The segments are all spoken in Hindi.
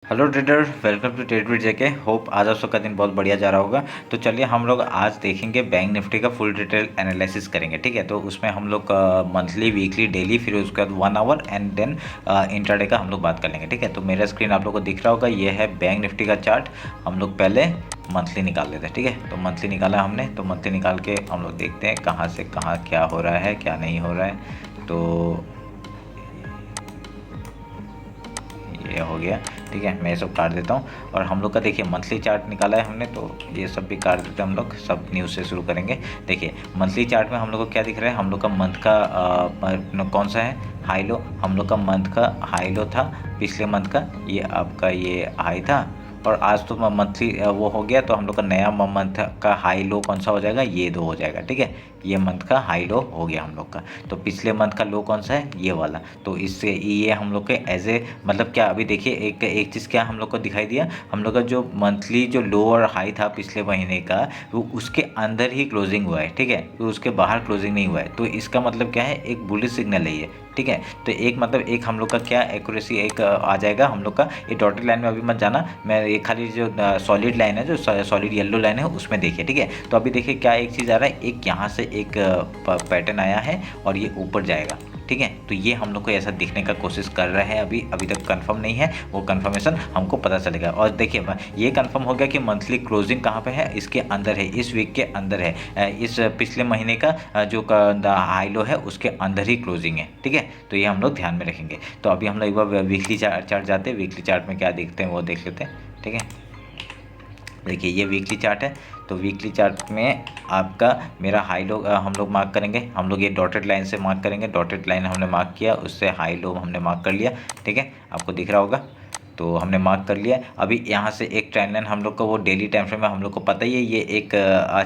Hello trader, welcome to trade with JK. Hope आज आप सबका दिन बहुत बढ़िया जा रहा होगा। तो चलिए हम लोग आज देखेंगे बैंक निफ्टी का फुल डिटेल एनालिसिस करेंगे। ठीक है, तो उसमें हम लोग मंथली, वीकली, डेली, फिर उसके बाद 1 आवर एंड देन इंट्राडे का हम लोग बात कर लेंगे। ठीक है, तो मेरा स्क्रीन आप लोग को दिख रहा होगा, ये है बैंक निफ्टी का चार्ट। हम लोग पहले मंथली निकाल लेते हैं। ठीक है, तो मंथली निकाला हमने, तो मंथली निकाल के हम लोग देखते हैं कहाँ से कहाँ क्या हो रहा है, क्या नहीं हो रहा है। तो ये हो गया। ठीक है, मैं ये सब काट देता हूँ। और हम लोग का देखिए मंथली चार्ट निकाला है हमने, तो ये सब भी काट देते हैं हम लोग। सब न्यूज़ से शुरू करेंगे। देखिए मंथली चार्ट में हम लोग को क्या दिख रहा है, हम लोग का मंथ का कौन सा है, हाई लो। हम लोग का मंथ का हाई लो था पिछले मंथ का, ये आपका ये हाई था। और आज तो मंथली वो हो गया, तो हम लोग का नया मंथ का हाई लो कौन सा हो जाएगा, ये 2 हो जाएगा। ठीक है, ये मंथ का हाई लो हो गया हम लोग का। तो पिछले मंथ का लो कौन सा है, ये वाला। तो इससे ये हम लोग के एज ए मतलब क्या, अभी देखिए एक चीज़ क्या हम लोग को दिखाई दिया, हम लोग का जो मंथली जो लो और हाई था पिछले महीने का, वो उसके अंदर ही क्लोजिंग हुआ है। ठीक है, तो उसके बाहर क्लोजिंग नहीं हुआ है। तो इसका मतलब क्या है, एक बुलिश सिग्नल है ये। ठीक है, तो एक मतलब एक हम लोग का क्या एक्यूरेसी एक आ जाएगा हम लोग का। ये डॉटेड लाइन में अभी मत जाना, मैं ये खाली जो सॉलिड लाइन है, जो सॉलिड येलो लाइन है उसमें देखिए। ठीक है, तो अभी देखिए क्या एक चीज़ आ रहा है, एक यहाँ से एक पैटर्न आया है और ये ऊपर जाएगा। ठीक है, तो ये हम लोग को ऐसा दिखने का कोशिश कर रहे हैं। अभी तक कंफर्म नहीं है, वो कंफर्मेशन हमको पता चलेगा। और देखिए ये कंफर्म हो गया कि मंथली क्लोजिंग कहाँ पे है, इसके अंदर है, इस वीक के अंदर है। इस पिछले महीने का जो हाई लो है उसके अंदर ही क्लोजिंग है। ठीक है, तो ये हम लोग ध्यान में रखेंगे। तो अभी हम लोग एक बार वीकली चार्ट जाते हैं, वीकली चार्ट में क्या देखते हैं वो देख लेते हैं। ठीक है, देखिए ये वीकली चार्ट है। तो वीकली चार्ट में आपका मेरा हाई लो हम लोग मार्क करेंगे। हम लोग ये डॉटेड लाइन से मार्क करेंगे। डॉटेड लाइन हमने मार्क किया, उससे हाई लो हमने मार्क कर लिया। ठीक है, आपको दिख रहा होगा, तो हमने मार्क कर लिया। अभी यहाँ से एक ट्रेंड लाइन हम लोग को, वो डेली टाइम फ्रेम में हम लोग को पता ही है, ये एक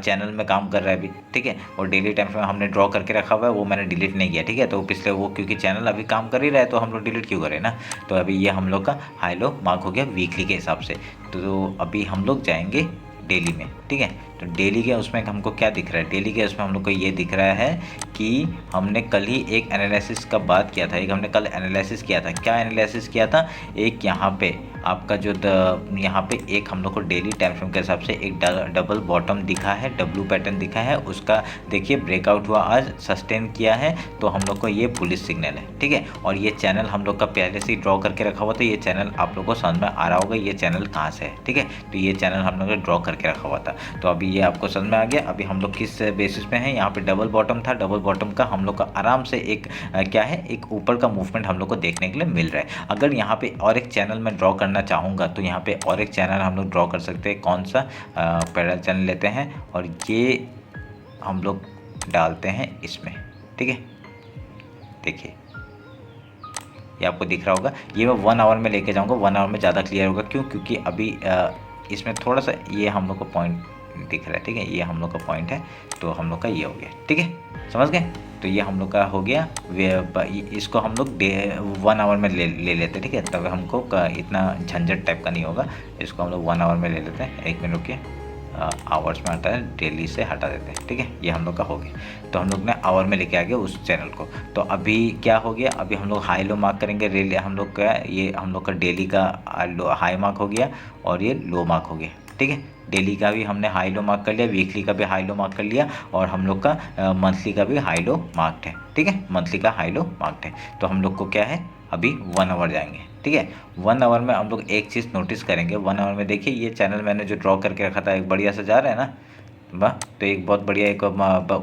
चैनल में काम कर रहा है अभी। ठीक है, और डेली टाइम फ्रेम हमने ड्रॉ करके रखा हुआ है, वो मैंने डिलीट नहीं किया। ठीक है, तो पिछले वो क्योंकि चैनल अभी काम कर ही रहा है, तो हम लोग डिलीट क्यों करें ना। तो अभी ये हम लोग का हाई लो मार्क हो गया वीकली के हिसाब से। तो अभी हम लोग जाएंगे डेली में। ठीक है, तो डेली के उसमें हमको क्या दिख रहा है, डेली के उसमें हम लोग को ये दिख रहा है कि हमने कल ही एक एनालिसिस का बात किया था। एक हमने कल एनालिसिस किया था। क्या एनालिसिस किया था, एक यहाँ पे आपका जो यहाँ पे एक हम लोग को डेली टाइम फ्रेम के हिसाब से एक डबल बॉटम दिखा है, डब्लू पैटर्न दिखा है। उसका देखिए ब्रेकआउट हुआ, आज सस्टेन किया है, तो हम लोग को ये बुलिश सिग्नल है। ठीक है, और ये चैनल हम लोग का पहले से ही ड्रॉ करके रखा हुआ था। ये चैनल आप लोग को समझ में आ रहा होगा, ये चैनल कहाँ से है। ठीक है, तो ये चैनल हम लोग ने ड्रॉ करके रखा हुआ था। तो अभी ये आपको समझ में आ गया। अभी हम लोग किस बेसिस पे हैं, यहाँ पे डबल बॉटम था, डबल बॉटम का हम लोग का आराम से एक क्या है, एक ऊपर का मूवमेंट हम लोग को देखने के लिए मिल रहा है। अगर यहाँ पे और एक चैनल में ड्रॉ करना चाहूँगा, तो यहाँ पे और एक चैनल हम लोग ड्रॉ कर सकते हैं। कौन सा, पैरेलल चैनल लेते हैं और ये हम लोग डालते हैं इसमें। ठीक है, देखिए ये आपको दिख रहा होगा। ये मैं 1 आवर में लेके जाऊँगा, 1 आवर में ज़्यादा क्लियर होगा। क्यों, क्योंकि अभी इसमें थोड़ा सा ये हम लोग को पॉइंट दिख रहा है। ठीक है, ये हम लोग का पॉइंट है, तो हम लोग का ये हो गया। ठीक है, समझ गए। तो ये हम लोग का हो गया। इसको हम लोग 1 आवर में ले लेते हैं। ठीक है, तब हमको इतना झंझट टाइप का नहीं होगा। इसको हम लोग 1 आवर में ले लेते हैं। 1 मिनट रुकिए, आवर्स में हटा है, डेली से हटा देते हैं। ठीक है, ये हम लोग का हो गया। तो हम लोग ने आवर में लेके आ गए उस चैनल को। तो अभी क्या हो गया, अभी हम लोग हाई लो मार्क करेंगे। रेल हम लोग का ये हम लोग का डेली का हाई मार्क हो गया और ये लो मार्क हो गया। ठीक है, डेली का भी हमने हाई लो मार्क कर लिया, वीकली का भी हाई लो मार्क कर लिया, और हम लोग का मंथली का भी हाई लो मार्क्ड है। ठीक है, मंथली का हाई लो मार्क्ड है। तो हम लोग को क्या है, अभी 1 आवर जाएंगे। ठीक है, 1 आवर में हम लोग एक चीज़ नोटिस करेंगे। 1 आवर में देखिए ये चैनल मैंने जो ड्रॉ करके रखा था, एक बढ़िया सा जा रहा है ना, वाह। तो एक बहुत बढ़िया एक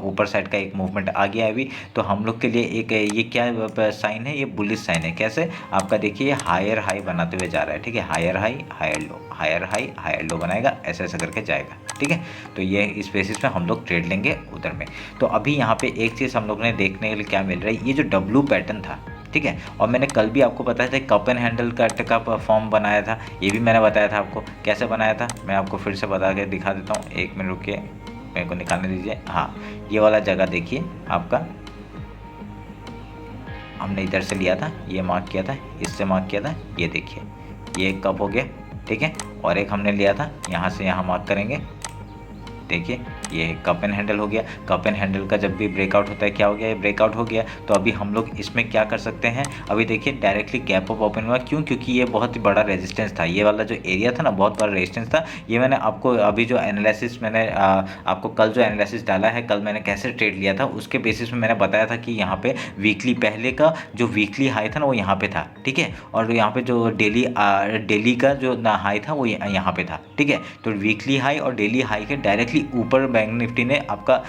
ऊपर साइड का एक मूवमेंट आ गया है अभी। तो हम लोग के लिए एक ये क्या साइन है, ये बुलिश साइन है। कैसे, आपका देखिए ये हायर हाई बनाते हुए जा रहा है। ठीक है, higher high higher low, higher high higher low बनाएगा, ऐसे ऐसे करके जाएगा। ठीक है, तो ये इस बेसिस पे हम लोग ट्रेड लेंगे उधर में। तो अभी यहाँ पे एक चीज़ हम लोग ने देखने के लिए क्या मिल रहा है, ये जो डब्लू पैटर्न था। ठीक है, और मैंने कल भी आपको बताया था कप एंड हैंडल कट का फॉर्म बनाया था। ये भी मैंने बताया था आपको, कैसे बनाया था मैं आपको फिर से बता के दिखा देता हूँ। 1 मिनट रुकिए, मेरे को निकालने दीजिए। हाँ, ये वाला जगह देखिए आपका, हमने इधर से लिया था, ये मार्क किया था, इससे मार्क किया था। ये देखिए ये एक कप हो गया। ठीक है, और एक हमने लिया था यहाँ से, यहाँ मार्क करेंगे। देखिए ये कप एंड हैंडल हो गया। कप एंड हैंडल का जब भी ब्रेकआउट होता है क्या हो गया, ये ब्रेकआउट हो गया। तो अभी हम लोग इसमें क्या कर सकते हैं, अभी देखिए डायरेक्टली गैप अप ओपन हुआ। क्यों? क्योंकि ये बहुत ही बड़ा रेजिस्टेंस था, ये वाला जो एरिया था ना बहुत बड़ा रेजिस्टेंस था। ये मैंने आपको अभी जो एनालिसिस मैंने आपको कल जो एनालिसिस डाला है, कल मैंने कैसे ट्रेड लिया था उसके बेसिस में मैंने बताया था कि यहाँ पे वीकली पहले का जो वीकली हाई था ना वो यहाँ पे था, ठीक है। और यहाँ पे जो डेली का जो हाई था वो यहाँ पे था, ठीक है। तो वीकली हाई और डेली हाई के डायरेक्टली ऊपर बैंक निफ्टी ने आपका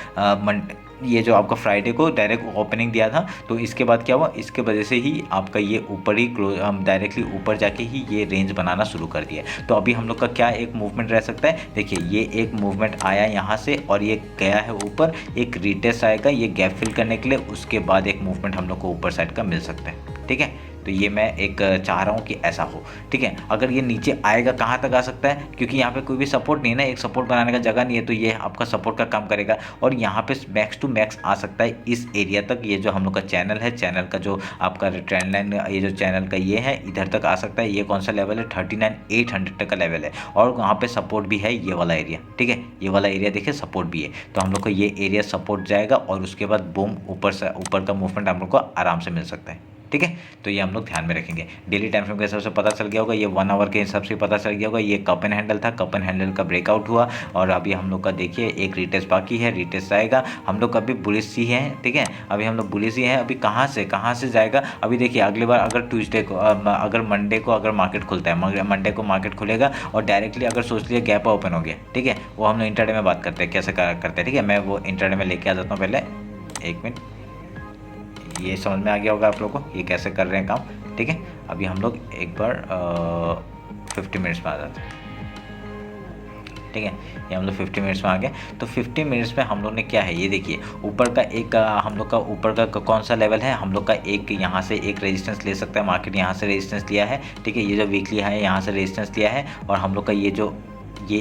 ये जो आपका फ्राइडे को डायरेक्ट ओपनिंग दिया था। तो इसके बाद क्या हुआ, इसके वजह से ही आपका ये ऊपर ही डायरेक्टली ऊपर जाके ही ये रेंज बनाना शुरू कर दिया। तो अभी हम लोग का क्या एक मूवमेंट रह सकता है, देखिए ये एक मूवमेंट आया यहाँ से और ये गया है ऊपर, एक रिटेस्ट आएगा ये गैप फिल करने के लिए, उसके बाद एक मूवमेंट हम लोग को ऊपर साइड का मिल सकता है, ठीक है। तो ये मैं एक चाह रहा हूँ कि ऐसा हो, ठीक है। अगर ये नीचे आएगा कहाँ तक आ सकता है, क्योंकि यहाँ पे कोई भी सपोर्ट नहीं है ना, एक सपोर्ट बनाने का जगह नहीं है, तो ये आपका सपोर्ट का काम करेगा और यहाँ पे मैक्स टू मैक्स आ सकता है इस एरिया तक। ये जो हम लोग का चैनल है, चैनल का जो आपका ट्रेंड लाइन, ये जो चैनल का ये है इधर तक आ सकता है। ये कौन सा लेवल है, 39,800 तक का लेवल है और वहाँ पे सपोर्ट भी है, ये वाला एरिया, ठीक है। ये वाला एरिया देखिए सपोर्ट भी है, तो हम लोग को ये एरिया सपोर्ट जाएगा और उसके बाद बूम ऊपर से ऊपर का मूवमेंट हम लोग को आराम से मिल सकता है, ठीक है। तो ये हम लोग ध्यान में रखेंगे। डेली टाइम फ्रेम के हिसाब से पता चल गया होगा, ये 1 आवर के हिसाब से पता चल गया होगा। ये कप एंड हैंडल था, कप एंड हैंडल का ब्रेकआउट हुआ और अभी हम लोग का देखिए एक रिटेस्ट बाकी है, रिटेस्ट आएगा। हम लोग अभी बुलिश ही हैं, ठीक है, अभी हम लोग बुलिश ही हैं। अभी कहाँ से जाएगा, अभी देखिए अगली बार अगर ट्यूसडे को अगर मंडे को अगर मार्केट खुलता है, मंडे को मार्केट खुलेगा और डायरेक्टली अगर सोच लिया गैप ओपन हो गया, ठीक है, वो हम लोग इंटरडे में बात करते हैं कैसे करते हैं, ठीक है। मैं वो इंटरडे में लेके आ जाता हूँ, पहले एक मिनट, ये समझ में आ गया होगा आप लोगों को ये कैसे कर रहे हैं काम, ठीक है। अभी हम लोग एक बार 50 मिनट्स में आ जाते हैं, ठीक है। ये हम लोग 50 मिनट्स में आ गए। तो 50 मिनट्स में हम लोग ने क्या है, ये देखिए ऊपर का एक हम लोग का ऊपर का कौन सा लेवल है, हम लोग का एक यहाँ से एक रेजिस्टेंस ले सकता है मार्केट, यहाँ से रेजिस्टेंस लिया है, ठीक है। ये जो वीकली है यहाँ से रेजिस्टेंस लिया है और हम लोग का ये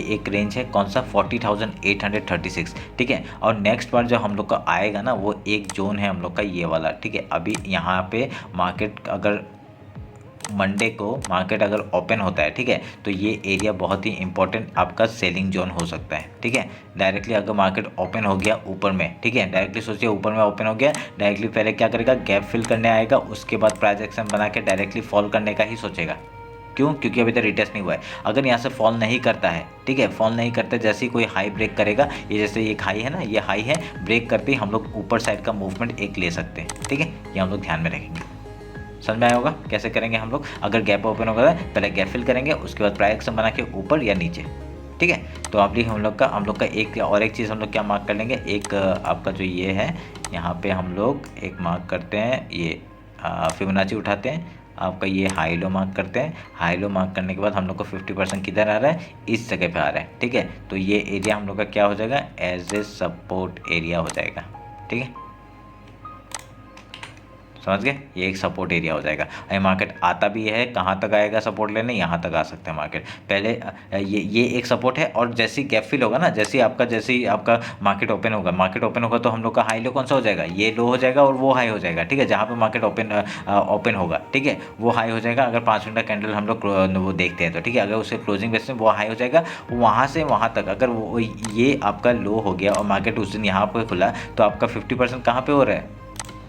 एक रेंज है कौन सा, 40,836, ठीक है। और नेक्स्ट बार जो हम लोग का आएगा ना वो एक जोन है हम लोग का ये वाला, ठीक है। अभी यहाँ पे मार्केट अगर मंडे को मार्केट अगर ओपन होता है, ठीक है, तो ये एरिया बहुत ही इंपॉर्टेंट आपका सेलिंग जोन हो सकता है, ठीक है। डायरेक्टली अगर मार्केट ओपन हो गया ऊपर में, ठीक है, डायरेक्टली सोचिए ऊपर में ओपन हो गया, डायरेक्टली पहले क्या करेगा, गैप फिल करने आएगा, उसके बाद प्राइस एक्शन बना के डायरेक्टली फॉल करने का ही सोचेगा। क्यों? क्योंकि अभी तक रिटेस्ट नहीं हुआ है। अगर यहाँ से फॉल नहीं करता है, ठीक है, फॉल नहीं करता, जैसे ही कोई हाई ब्रेक करेगा, ये जैसे एक हाई है ना, ये हाई है, ब्रेक करते ही हम लोग ऊपर साइड का मूवमेंट एक ले सकते हैं, ठीक है। ये हम लोग ध्यान में रखेंगे। समझ में आया होगा कैसे करेंगे हम लोग, अगर गैप ओपन होगा पहले गैप फिल करेंगे, उसके बाद प्राइस एक्शन बना के ऊपर या नीचे, ठीक है। तो अभी हम लोग का एक और एक चीज़ हम लोग क्या मार्क कर लेंगे, एक आपका जो ये है यहाँ पे हम लोग एक मार्क करते हैं, ये फिबोनाची उठाते हैं, आपका ये हाई लो मार्क करते हैं। हाई लो मार्क करने के बाद हम लोग को 50% किधर आ रहा है, इस जगह पे आ रहा है, ठीक है। तो ये एरिया हम लोग का क्या हो जाएगा, एज ए सपोर्ट एरिया हो जाएगा, ठीक है, समझ गए। ये एक सपोर्ट एरिया हो जाएगा। ये मार्केट आता भी है, कहाँ तक आएगा सपोर्ट लेने, यहाँ तक आ सकता है मार्केट। पहले ये एक सपोर्ट है और जैसे ही गैप फिल होगा ना, जैसे ही आपका मार्केट ओपन होगा तो हम लोग का हाई लो कौन सा हो जाएगा, ये लो हो जाएगा और वो हाई हो जाएगा, ठीक है। जहाँ पे मार्केट ओपन होगा, ठीक है, वो हाई हो जाएगा। अगर 5 मिनट का कैंडल हम लोग वो देखते हैं तो, ठीक है, अगर उसके क्लोजिंग बेस में वो हाई हो जाएगा, वहाँ से वहाँ तक अगर वो ये आपका लो हो गया और मार्केट उस दिन यहाँ पर खुला तो आपका 50% कहाँ पे हो रहा है,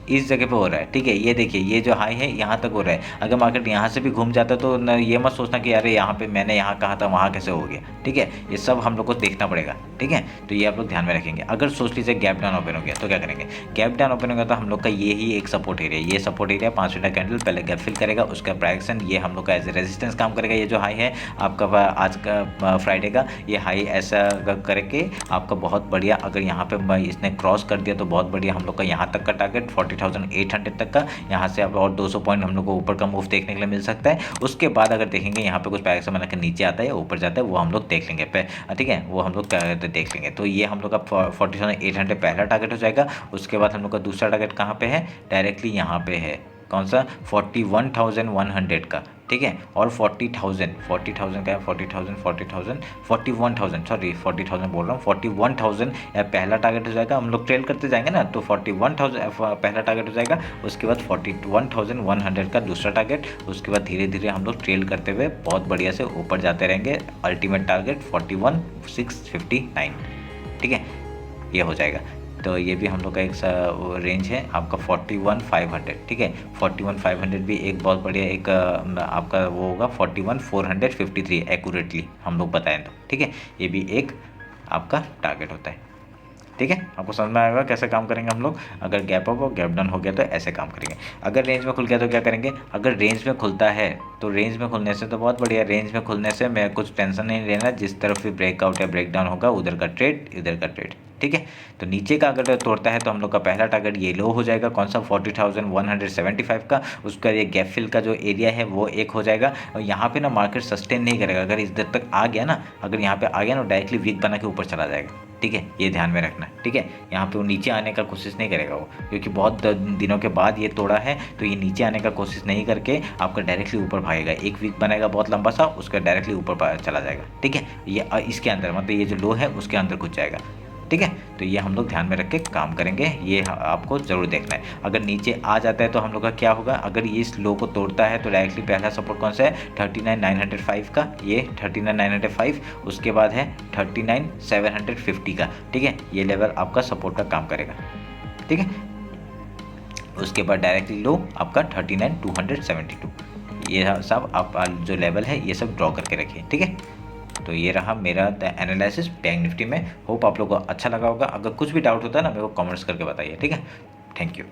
इस जगह पे हो रहा है, ठीक है। ये देखिए ये जो हाई है यहाँ तक हो रहा है। अगर मार्केट यहाँ से भी घूम जाता है तो ये मत सोचना कि अरे यहाँ पे मैंने यहाँ कहा था वहाँ कैसे हो गया, ठीक है। ये सब हम लोग को देखना पड़ेगा, ठीक है। तो ये आप लोग ध्यान में रखेंगे। अगर सोच लीजिए गैप डाउन ओपन हो गया तो क्या करेंगे, गैप डाउन ओपन हो गया तो हम लोग का ये ही एक सपोर्ट एरिया, ये सपोर्ट एरिया 5 मिनट कैंडल पहले गैप फिल करेगा, उसका प्राइस ये हम लोग का एज ए रेजिस्टेंस काम करेगा। ये जो हाई है आपका आज का फ्राइडे का, ये हाई ऐसा करके आपका बहुत बढ़िया, अगर यहाँ पे इसने क्रॉस कर दिया तो बहुत बढ़िया हम लोग का यहाँ तक का टारगेट 40,800 तक का, यहाँ से अब और 200 पॉइंट हम लोग को ऊपर का मूव देखने के लिए मिल सकता है। उसके बाद अगर देखेंगे यहाँ पे कुछ प्राइस बना के नीचे आता है या ऊपर जाता है, वो हम लोग देख लेंगे, ठीक है, वो हम लोग देख लेंगे। तो ये हम लोग का 40,800 पहला टारगेट हो जाएगा। उसके बाद हम लोग का दूसरा टारगेट कहाँ पे है, डायरेक्टली यहाँ पे है, कौन सा, 41,100 का, ठीक है। और 40,000 का है, 41,000 सॉरी 40,000 बोल रहा हूँ, 41,000 पहला टारगेट हो जाएगा। हम लोग ट्रेल करते जाएंगे ना, तो 41,000 पहला टारगेट हो जाएगा। उसके बाद 41,100 का दूसरा टारगेट। उसके बाद धीरे धीरे हम लोग ट्रेल करते हुए बहुत बढ़िया से ऊपर जाते रहेंगे। अल्टीमेट टारगेट 41,659, ठीक है। ये हो जाएगा। तो ये भी हम लोग का एक रेंज है आपका 41,500, ठीक है। 41,500 भी एक बहुत बढ़िया एक आपका वो होगा 41,453 एक्यूरेटली हम लोग बताएं तो, ठीक है। ये भी एक आपका टारगेट होता है, ठीक है। आपको समझ में आएगा कैसे काम करेंगे हम लोग। अगर गैप अप और गैप डाउन हो गया तो ऐसे काम करेंगे। अगर रेंज में खुल गया तो क्या करेंगे, अगर रेंज में खुलता है तो रेंज में खुलने से तो बहुत बढ़िया, रेंज में खुलने से मैं कुछ टेंशन नहीं लेना, जिस तरफ भी ब्रेकआउट या ब्रेक डाउन होगा उधर का ट्रेड इधर का ट्रेड, ठीक है। तो नीचे का अगर तोड़ता है तो हम लोग का पहला टारगेट ये लो हो जाएगा, कौन सा 40,175 का। उसका ये गैप फिल का जो एरिया है वो एक हो जाएगा, और यहाँ पे ना मार्केट सस्टेन नहीं करेगा। अगर इस तक आ गया ना, अगर यहाँ पे आ गया ना डायरेक्टली वीक बना के ऊपर चला जाएगा, ठीक है। ये ध्यान में रखना, ठीक है। यहाँ पे वो नीचे आने का कोशिश नहीं करेगा वो, क्योंकि बहुत दिनों के बाद ये तोड़ा है, तो ये नीचे आने का कोशिश नहीं करके आपका डायरेक्टली ऊपर भागेगा। एक वीक बनाएगा बहुत लंबा सा, उसका डायरेक्टली ऊपर चला जाएगा, ठीक है। ये इसके अंदर मतलब ये जो लो है उसके अंदर घुस जाएगा, ठीक है। तो ये हम लोग ध्यान में रख के काम करेंगे, ये आपको ज़रूर देखना है। अगर नीचे आ जाता है तो हम लोग का क्या होगा, अगर ये इस लो को तोड़ता है तो डायरेक्टली पहला सपोर्ट कौन सा है 39,905 का, ये 39,905, उसके बाद है 39,750 का, ठीक है। ये लेवल आपका सपोर्ट का काम करेगा, ठीक है। उसके बाद डायरेक्टली लो आपका 39,272। ये सब आप जो लेवल है ये सब ड्रॉ करके रखिए, ठीक है। तो ये रहा मेरा एनालिसिस बैंक निफ्टी में। होप आप लोगों को अच्छा लगा होगा। अगर कुछ भी डाउट होता है ना मेरे को कमेंट्स करके बताइए, ठीक है। Thank you.